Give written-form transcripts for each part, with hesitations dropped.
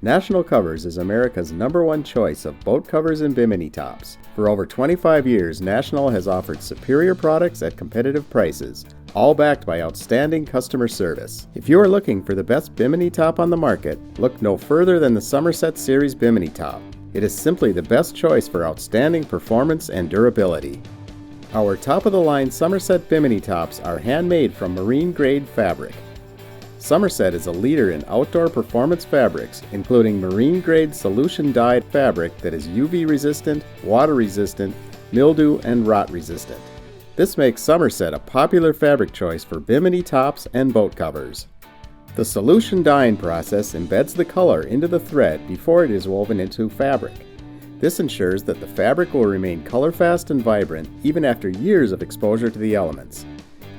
National Covers is America's #1 choice of boat covers and bimini tops. For over 25 years, National has offered superior products at competitive prices, all backed by outstanding customer service. If you are looking for the best bimini top on the market, look no further than the Summerset Series Bimini Top. It is simply the best choice for outstanding performance and durability. Our top-of-the-line Summerset Bimini tops are handmade from marine-grade fabric. Summerset is a leader in outdoor performance fabrics, including marine-grade solution-dyed fabric that is UV-resistant, water-resistant, mildew, and rot-resistant. This makes Summerset a popular fabric choice for bimini tops and boat covers. The solution dyeing process embeds the color into the thread before it is woven into fabric. This ensures that the fabric will remain color-fast and vibrant even after years of exposure to the elements.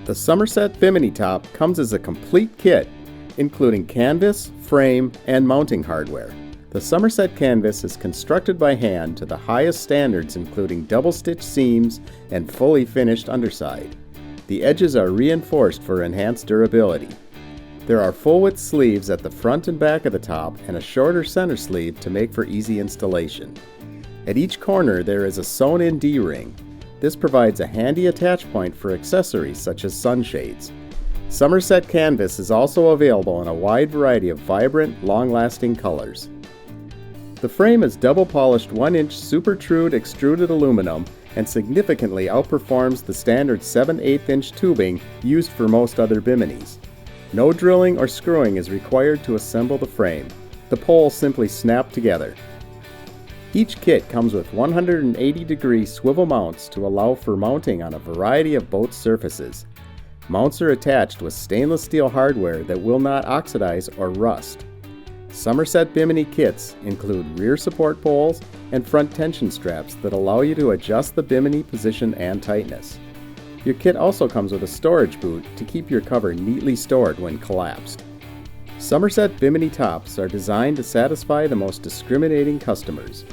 The Summerset Bimini Top comes as a complete kit, including canvas, frame, and mounting hardware. The Summerset canvas is constructed by hand to the highest standards, including double-stitch seams and fully finished underside. The edges are reinforced for enhanced durability. There are full-width sleeves at the front and back of the top and a shorter center sleeve to make for easy installation. At each corner there is a sewn-in D-ring. This provides a handy attach point for accessories such as sunshades. Summerset canvas is also available in a wide variety of vibrant, long-lasting colors. The frame is double-polished 1-inch super trued extruded aluminum and significantly outperforms the standard 7/8-inch tubing used for most other biminis. No drilling or screwing is required to assemble the frame. The poles simply snap together. Each kit comes with 180-degree swivel mounts to allow for mounting on a variety of boat surfaces. Mounts are attached with stainless steel hardware that will not oxidize or rust. Summerset Bimini kits include rear support poles and front tension straps that allow you to adjust the bimini position and tightness. Your kit also comes with a storage boot to keep your cover neatly stored when collapsed. Summerset Bimini tops are designed to satisfy the most discriminating customers.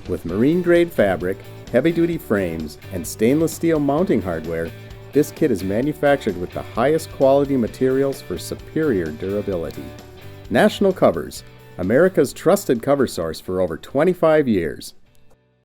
With marine-grade fabric, heavy-duty frames, and stainless steel mounting hardware, this kit is manufactured with the highest quality materials for superior durability. National Covers, America's trusted cover source for over 25 years.